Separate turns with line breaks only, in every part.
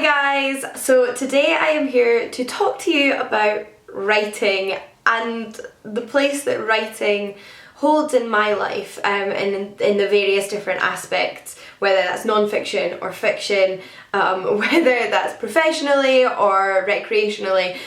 Hi guys! So today I am here to talk to you about writing and the place that writing holds in my life in the various different aspects, whether that's non-fiction or fiction, whether that's professionally or recreationally.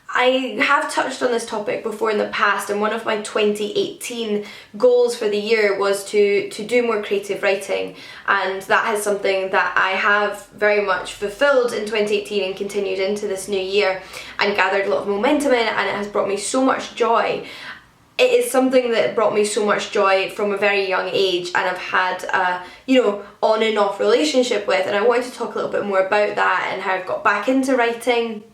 I have touched on this topic before in the past, and one of my 2018 goals for the year was to do more creative writing, and that is something that I have very much fulfilled in 2018 and continued into this new year and gathered a lot of momentum in, and it has brought me so much joy. It is something that brought me so much joy from a very young age, and I've had a, on and off relationship with, and I wanted to talk a little bit more about that and how I've got back into writing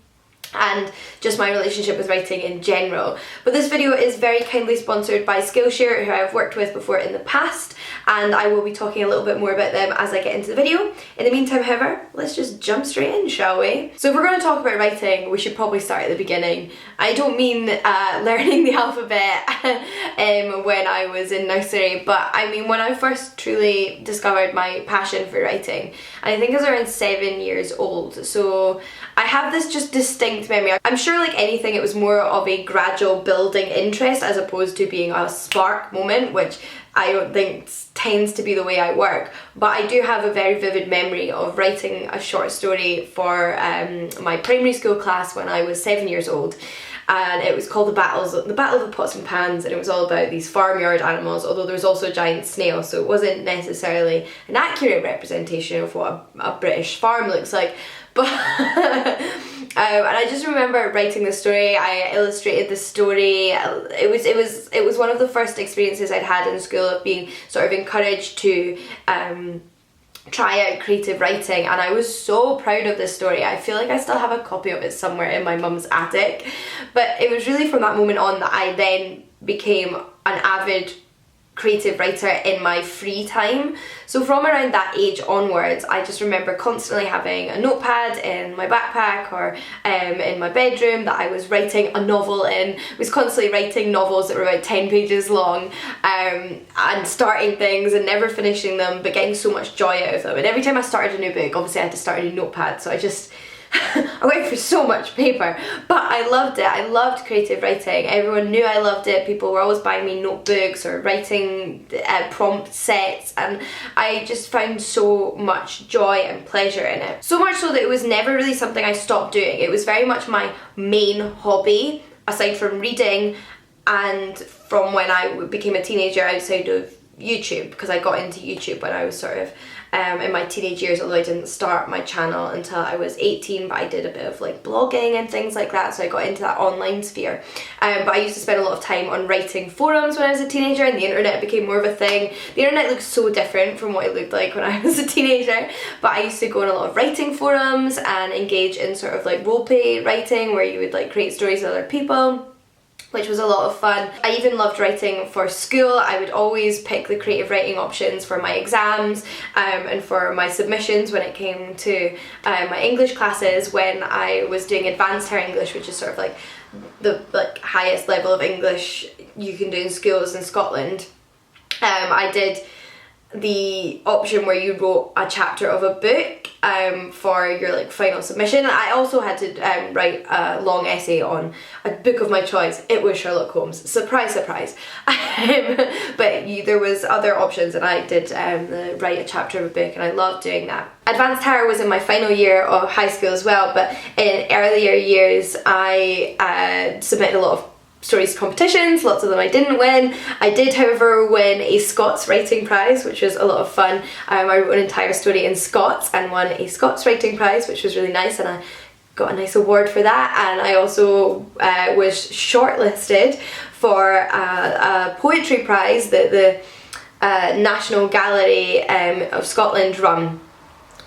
and just my relationship with writing in general. But this video is very kindly sponsored by Skillshare, who I've worked with before in the past, and I will be talking a little bit more about them as I get into the video. In the meantime, however, let's just jump straight in, shall we? So if we're going to talk about writing, we should probably start at the beginning. I don't mean learning the alphabet when I was in nursery, but I mean when I first truly discovered my passion for writing. And I think I was around 7 years old, so I have this just distinct memory. I'm sure like anything, it was more of a gradual building interest as opposed to being a spark moment, which I don't think tends to be the way I work. But I do have a very vivid memory of writing a short story for my primary school class when I was 7 years old. And it was called the Battle of the Pots and Pans, and it was all about these farmyard animals, although there was also a giant snail, so it wasn't necessarily an accurate representation of what a British farm looks like. But and I just remember writing the story. I illustrated the story. It was one of the first experiences I'd had in school of being sort of encouraged to try out creative writing, and I was so proud of this story. I feel like I still have a copy of it somewhere in my mum's attic. But it was really from that moment on that I then became an avid creative writer in my free time. So from around that age onwards, I just remember constantly having a notepad in my backpack or in my bedroom that I was writing a novel in. I was constantly writing novels that were about 10 pages long, and starting things and never finishing them, but getting so much joy out of them. And every time I started a new book, obviously I had to start a new notepad, so I went through so much paper, but I loved it. I loved creative writing. Everyone knew I loved it. People were always buying me notebooks or writing prompt sets, and I just found so much joy and pleasure in it. So much so that it was never really something I stopped doing. It was very much my main hobby, aside from reading and from when I became a teenager outside of YouTube, because I got into YouTube when I was sort of in my teenage years, although I didn't start my channel until I was 18, but I did a bit of like blogging and things like that, so I got into that online sphere. But I used to spend a lot of time on writing forums when I was a teenager, and the internet became more of a thing. The internet looks so different from what it looked like when I was a teenager, but I used to go on a lot of writing forums and engage in sort of like roleplay writing, where you would like create stories with other people, which was a lot of fun. I even loved writing for school. I would always pick the creative writing options for my exams and for my submissions when it came to my English classes when I was doing Advanced Higher English, which is sort of like the highest level of English you can do in schools in Scotland. I did the option where you wrote a chapter of a book for your like final submission. I also had to write a long essay on a book of my choice. It was Sherlock Holmes. Surprise, surprise. But there was other options, and I did write a chapter of a book, and I loved doing that. Advanced Higher was in my final year of high school as well, but in earlier years I submitted a lot of stories competitions. Lots of them I didn't win. I did, however, win a Scots writing prize, which was a lot of fun. I wrote an entire story in Scots and won a Scots writing prize, which was really nice, and I got a nice award for that. And I also was shortlisted for a poetry prize that the National Gallery of Scotland run,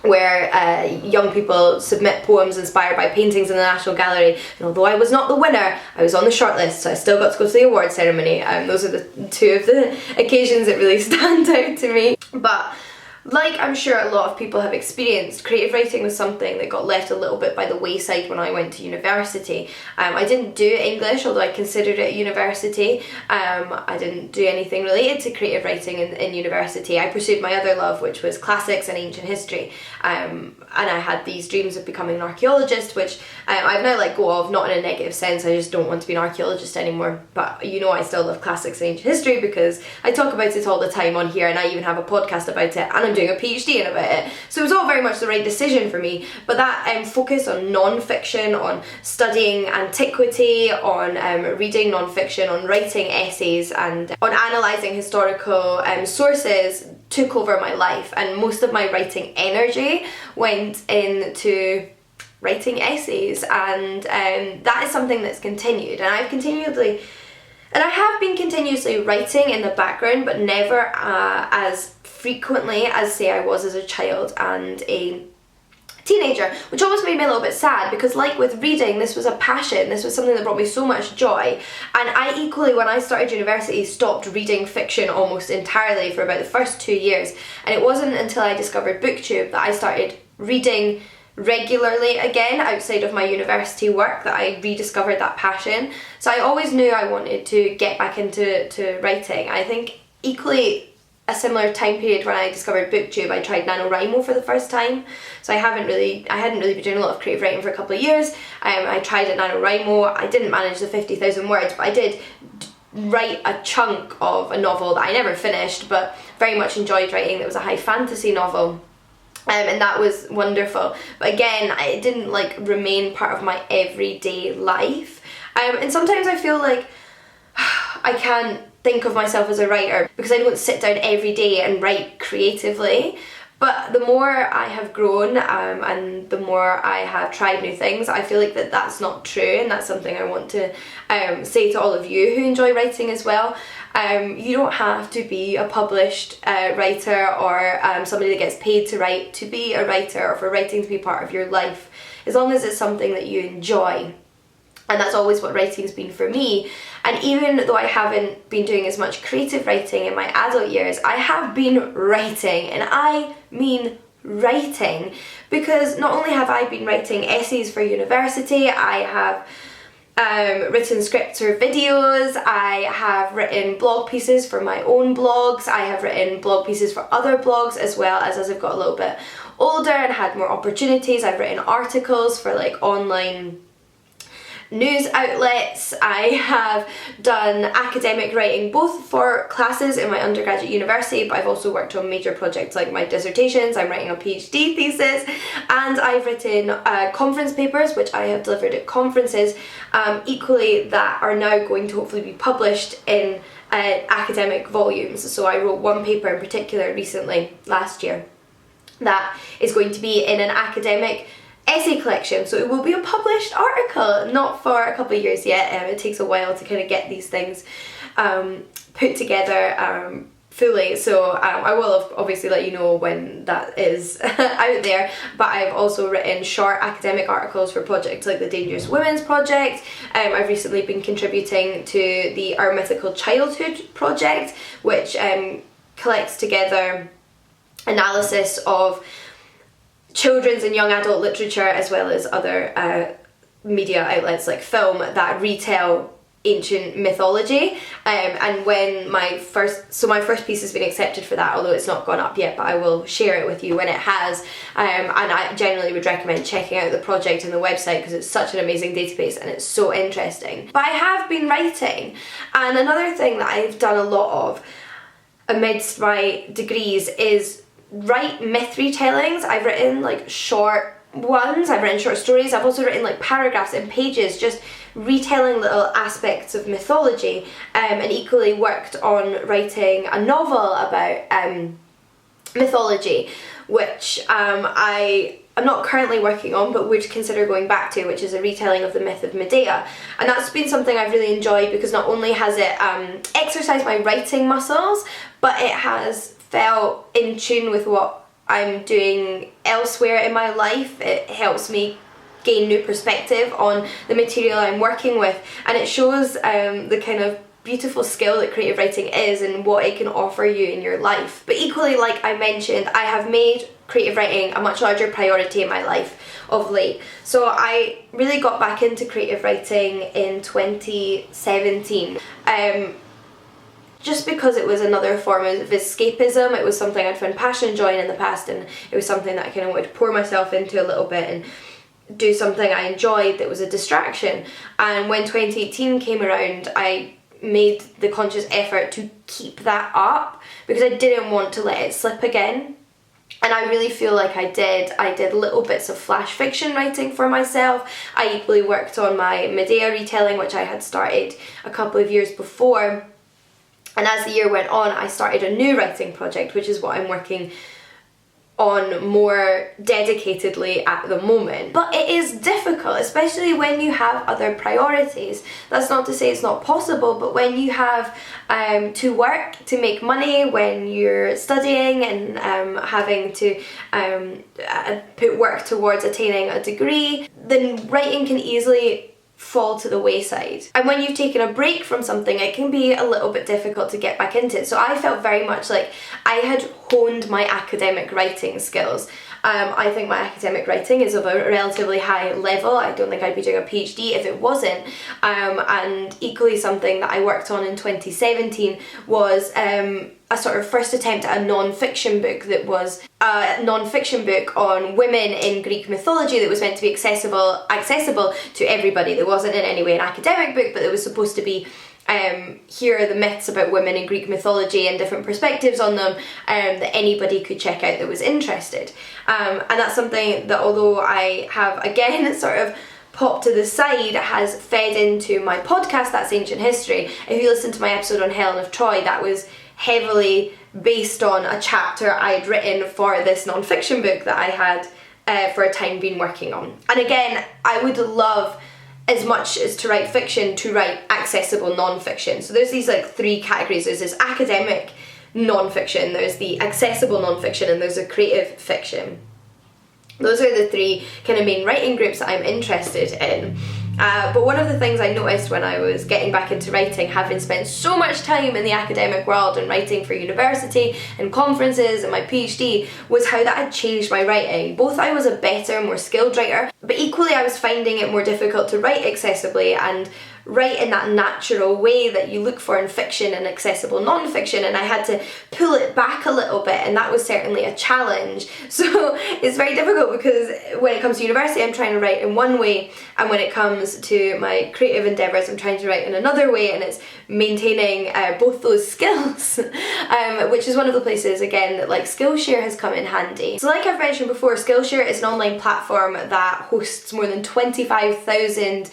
where young people submit poems inspired by paintings in the National Gallery. And although I was not the winner, I was on the shortlist, so I still got to go to the award ceremony. Those are the two of the occasions that really stand out to me. But Like I'm sure a lot of people have experienced, creative writing was something that got left a little bit by the wayside when I went to university. I didn't do English, although I considered it at university. I didn't do anything related to creative writing in university. I pursued my other love, which was classics and ancient history. And I had these dreams of becoming an archaeologist, which I've now let go of, not in a negative sense. I just don't want to be an archaeologist anymore. But you know, I still love classics and ancient history because I talk about it all the time on here, and I even have a podcast about it, and I'm doing a PhD in about it. So it was all very much the right decision for me. But that focus on non-fiction, on studying antiquity, on reading non-fiction, on writing essays, and on analysing historical sources took over my life, and most of my writing energy went into writing essays, and that is something that's continued, and I have been continuously writing in the background, but never as frequently as say I was as a child and a teenager, which almost made me a little bit sad, because like with reading, this was a passion, this was something that brought me so much joy, and I equally, when I started university, stopped reading fiction almost entirely for about the first 2 years, and it wasn't until I discovered BookTube that I started reading regularly again outside of my university work that I rediscovered that passion. So I always knew I wanted to get back into writing. I think equally a similar time period when I discovered BookTube, I tried NaNoWriMo for the first time. So I hadn't really been doing a lot of creative writing for a couple of years. I tried at NaNoWriMo. I didn't manage the 50,000 words, but I did write a chunk of a novel that I never finished, but very much enjoyed writing. It was a high fantasy novel. And that was wonderful. But again, it didn't like remain part of my everyday life. And sometimes I feel like I can't think of myself as a writer because I don't sit down every day and write creatively. But the more I have grown and the more I have tried new things, I feel like that's not true, and that's something I want to say to all of you who enjoy writing as well. You don't have to be a published writer or somebody that gets paid to write to be a writer, or for writing to be part of your life, as long as it's something that you enjoy. And that's always what writing's been for me. And even though I haven't been doing as much creative writing in my adult years, I have been writing, and I mean writing, because not only have I been writing essays for university, I have written scripts or videos, I have written blog pieces for my own blogs, I have written blog pieces for other blogs, as well as I've got a little bit older and had more opportunities, I've written articles for like online news outlets. I have done academic writing both for classes in my undergraduate university, but I've also worked on major projects like my dissertations. I'm writing a PhD thesis, and I've written conference papers which I have delivered at conferences, equally that are now going to hopefully be published in academic volumes. So I wrote one paper in particular recently, last year, that is going to be in an academic essay collection, so it will be a published article, not for a couple of years yet. It takes a while to kind of get these things put together fully, so I will obviously let you know when that is out there. But I've also written short academic articles for projects like the Dangerous Women's Project. I've recently been contributing to the Our Mythical Childhood project, which collects together analysis of children's and young adult literature, as well as other media outlets like film that retell ancient mythology. And when my first piece has been accepted for that, although it's not gone up yet, but I will share it with you when it has. And I generally would recommend checking out the project and the website because it's such an amazing database and it's so interesting. But I have been writing, and another thing that I've done a lot of amidst my degrees is write myth retellings. I've written like short ones, I've written short stories, I've also written like paragraphs and pages just retelling little aspects of mythology, and equally worked on writing a novel about mythology, which I am not currently working on but would consider going back to, which is a retelling of the myth of Medea. And that's been something I've really enjoyed because not only has it exercised my writing muscles, but it has felt in tune with what I'm doing elsewhere in my life. It helps me gain new perspective on the material I'm working with, and it shows the kind of beautiful skill that creative writing is and what it can offer you in your life. But equally, like I mentioned, I have made creative writing a much larger priority in my life of late. So I really got back into creative writing in 2017. Just because it was another form of escapism. It was something I'd found passion and joy in the past, and it was something that I kind of wanted to pour myself into a little bit and do something I enjoyed that was a distraction. And when 2018 came around, I made the conscious effort to keep that up because I didn't want to let it slip again. And I really feel like I did little bits of flash fiction writing for myself. I equally worked on my Medea retelling, which I had started a couple of years before. And as the year went on, I started a new writing project, which is what I'm working on more dedicatedly at the moment. But it is difficult, especially when you have other priorities. That's not to say it's not possible, but when you have to work to make money, when you're studying and having to put work towards attaining a degree, then writing can easily fall to the wayside. And when you've taken a break from something, it can be a little bit difficult to get back into it. So I felt very much like I had honed my academic writing skills. I think my academic writing is of a relatively high level. I don't think I'd be doing a PhD if it wasn't. And equally something that I worked on in 2017 was a sort of first attempt at a non-fiction book that was a non-fiction book on women in Greek mythology that was meant to be accessible to everybody. That wasn't in any way an academic book, but it was supposed to be here are the myths about women in Greek mythology and different perspectives on them that anybody could check out that was interested. And that's something that, although I have again sort of popped to the side, has fed into my podcast, That's Ancient History. If you listen to my episode on Helen of Troy, that was heavily based on a chapter I'd written for this non-fiction book that I had for a time been working on. And again, I would love, as much as to write fiction, to write accessible non-fiction. So there's these like three categories. There's this academic non-fiction, there's the accessible non-fiction, and there's a creative fiction. Those are the three kind of main writing groups that I'm interested in. But one of the things I noticed when I was getting back into writing, having spent so much time in the academic world and writing for university and conferences and my PhD, was how that had changed my writing. Both I was a better, more skilled writer, but equally I was finding it more difficult to write accessibly and write in that natural way that you look for in fiction and accessible non-fiction, and I had to pull it back a little bit, and that was certainly a challenge. So it's very difficult because when it comes to university I'm trying to write in one way, and when it comes to my creative endeavours I'm trying to write in another way, and it's maintaining both those skills, which is one of the places again that like Skillshare has come in handy. So like I've mentioned before, Skillshare is an online platform that hosts more than 25,000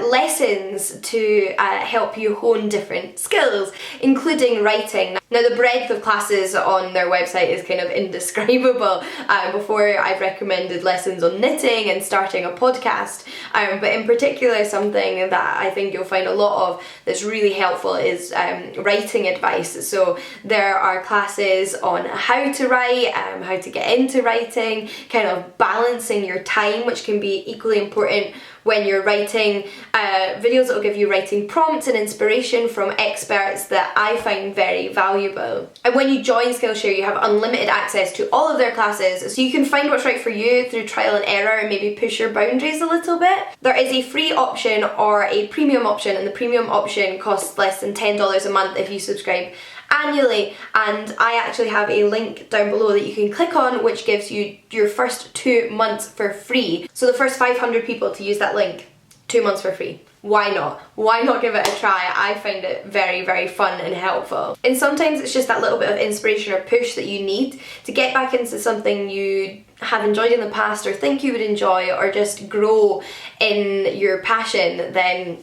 lessons to help you hone different skills, including writing. Now the breadth of classes on their website is kind of indescribable. Before I've recommended lessons on knitting and starting a podcast, but in particular something that I think you'll find a lot of that's really helpful is writing advice. So there are classes on how to write, how to get into writing, kind of balancing your time, which can be equally important when you're writing, videos that will give you writing prompts and inspiration from experts that I find very valuable. And when you join Skillshare, you have unlimited access to all of their classes, so you can find what's right for you through trial and error and maybe push your boundaries a little bit. There is a free option or a premium option, and the premium option costs less than $10 a month if you subscribe annually, and I actually have a link down below that you can click on which gives you your first 2 months for free. So the first 500 people to use that link, 2 months for free. Why not? Why not give it a try? I find it very, very fun and helpful. And sometimes it's just that little bit of inspiration or push that you need to get back into something you have enjoyed in the past or think you would enjoy, or just grow in your passion, then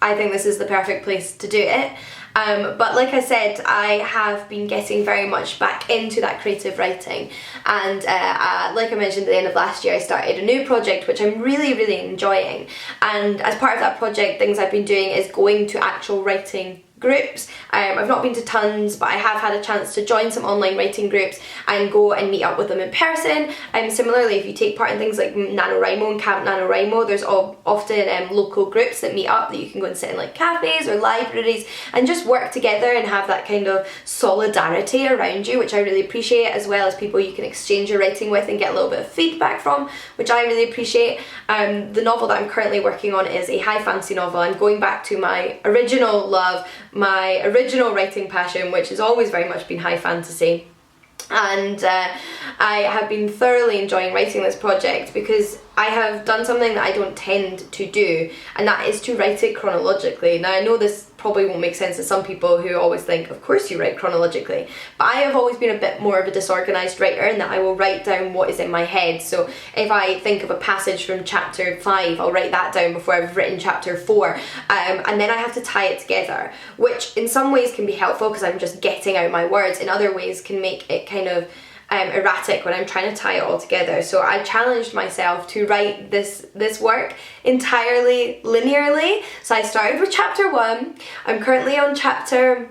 I think this is the perfect place to do it. But like I said, I have been getting very much back into that creative writing, and like I mentioned at the end of last year I started a new project which I'm really, really enjoying, and as part of that project things I've been doing is going to actual writing groups. I've not been to tons, but I have had a chance to join some online writing groups and go and meet up with them in person. Similarly, if you take part in things like NaNoWriMo and Camp NaNoWriMo, there's often local groups that meet up that you can go and sit in like cafes or libraries and just work together and have that kind of solidarity around you, which I really appreciate, as well as people you can exchange your writing with and get a little bit of feedback from, which I really appreciate. The novel that I'm currently working on is a high fantasy novel. I'm going back to my original love, my original writing passion, which has always very much been high fantasy. And I have been thoroughly enjoying writing this project because I have done something that I don't tend to do, and that is to write it chronologically. Now, I know this probably won't make sense to some people who always think, of course you write chronologically, but I have always been a bit more of a disorganised writer in that I will write down what is in my head. So if I think of a passage from chapter 5, I'll write that down before I've written chapter 4, and then I have to tie it together, which in some ways can be helpful because I'm just getting out my words. In other ways can make it kind of erratic when I'm trying to tie it all together. So I challenged myself to write this work entirely linearly. So I started with chapter 1. I'm currently on chapter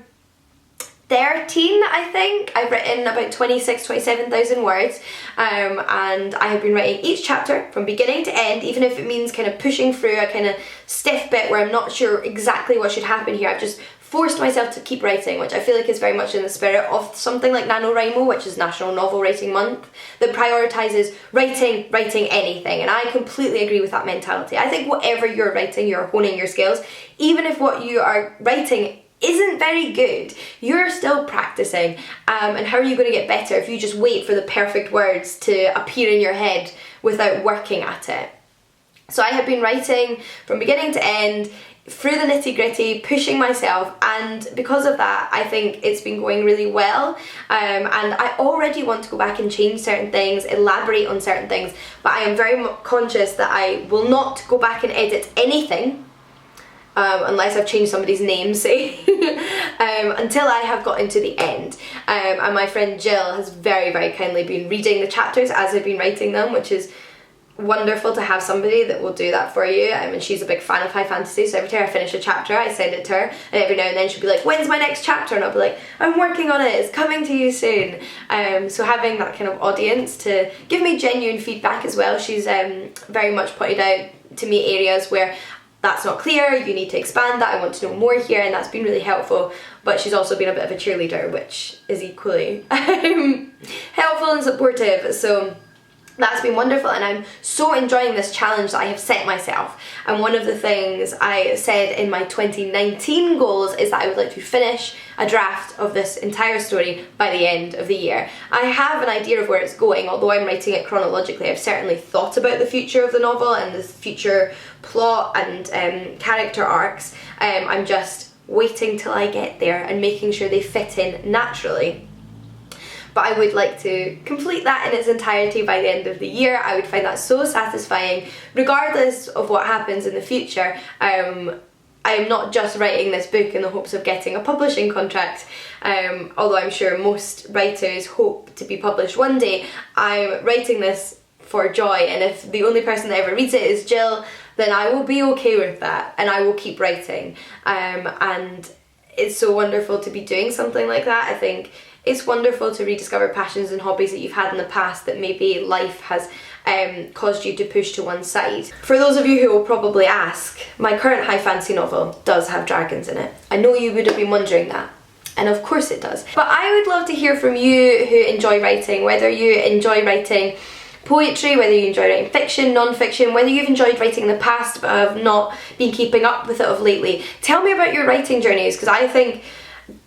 13, I think. I've written about 27,000 words, and I have been writing each chapter from beginning to end, even if it means kind of pushing through a kind of stiff bit where I'm not sure exactly what should happen here. I've just forced myself to keep writing, which I feel like is very much in the spirit of something like NaNoWriMo, which is National Novel Writing Month, that prioritises writing anything, and I completely agree with that mentality. I think whatever you're writing, you're honing your skills. Even if what you are writing isn't very good, you're still practicing, and how are you going to get better if you just wait for the perfect words to appear in your head without working at it? So I have been writing from beginning to end, through the nitty-gritty, pushing myself, and because of that I think it's been going really well, and I already want to go back and change certain things, elaborate on certain things, but I am very conscious that I will not go back and edit anything unless I've changed somebody's name, say, until I have gotten to the end. And my friend Jill has very, very kindly been reading the chapters as I've been writing them, which is wonderful to have somebody that will do that for you. And she's a big fan of high fantasy, so every time I finish a chapter I send it to her, and every now and then she'll be like, when's my next chapter? And I'll be like, I'm working on it, it's coming to you soon. So having that kind of audience to give me genuine feedback as well. She's very much pointed out to me areas where that's not clear, you need to expand that, I want to know more here, and that's been really helpful. But she's also been a bit of a cheerleader, which is equally helpful and supportive. So that's been wonderful, and I'm so enjoying this challenge that I have set myself. And one of the things I said in my 2019 goals is that I would like to finish a draft of this entire story by the end of the year. I have an idea of where it's going, although I'm writing it chronologically. I've certainly thought about the future of the novel and the future plot and character arcs. I'm just waiting till I get there and making sure they fit in naturally. But I would like to complete that in its entirety by the end of the year. I would find that so satisfying, regardless of what happens in the future. I am not just writing this book in the hopes of getting a publishing contract, although I'm sure most writers hope to be published one day. I'm writing this for joy, and if the only person that ever reads it is Jill, then I will be okay with that, and I will keep writing. And it's so wonderful to be doing something like that. I think it's wonderful to rediscover passions and hobbies that you've had in the past that maybe life has caused you to push to one side. For those of you who will probably ask, my current high fantasy novel does have dragons in it. I know you would have been wondering that, and of course it does. But I would love to hear from you who enjoy writing, whether you enjoy writing poetry, whether you enjoy writing fiction, non-fiction, whether you've enjoyed writing in the past but have not been keeping up with it of lately. Tell me about your writing journeys, because I think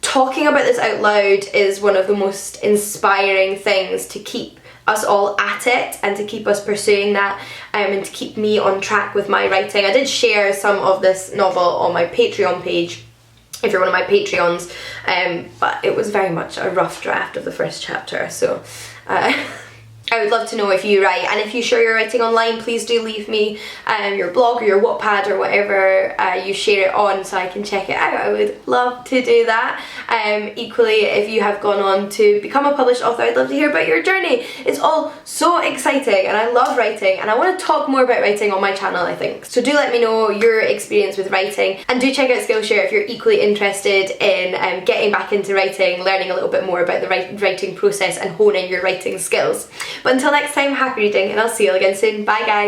talking about this out loud is one of the most inspiring things to keep us all at it and to keep us pursuing that, and to keep me on track with my writing. I did share some of this novel on my Patreon page if you're one of my Patreons, but it was very much a rough draft of the first chapter, so I would love to know if you write, and if you share your writing online, please do leave me your blog or your Wattpad or whatever you share it on so I can check it out. I would love to do that. Equally, if you have gone on to become a published author, I'd love to hear about your journey. It's all so exciting, and I love writing, and I want to talk more about writing on my channel, I think. So do let me know your experience with writing, and do check out Skillshare if you're equally interested in getting back into writing, learning a little bit more about the writing process and honing your writing skills. But until next time, happy reading, and I'll see you all again soon. Bye guys!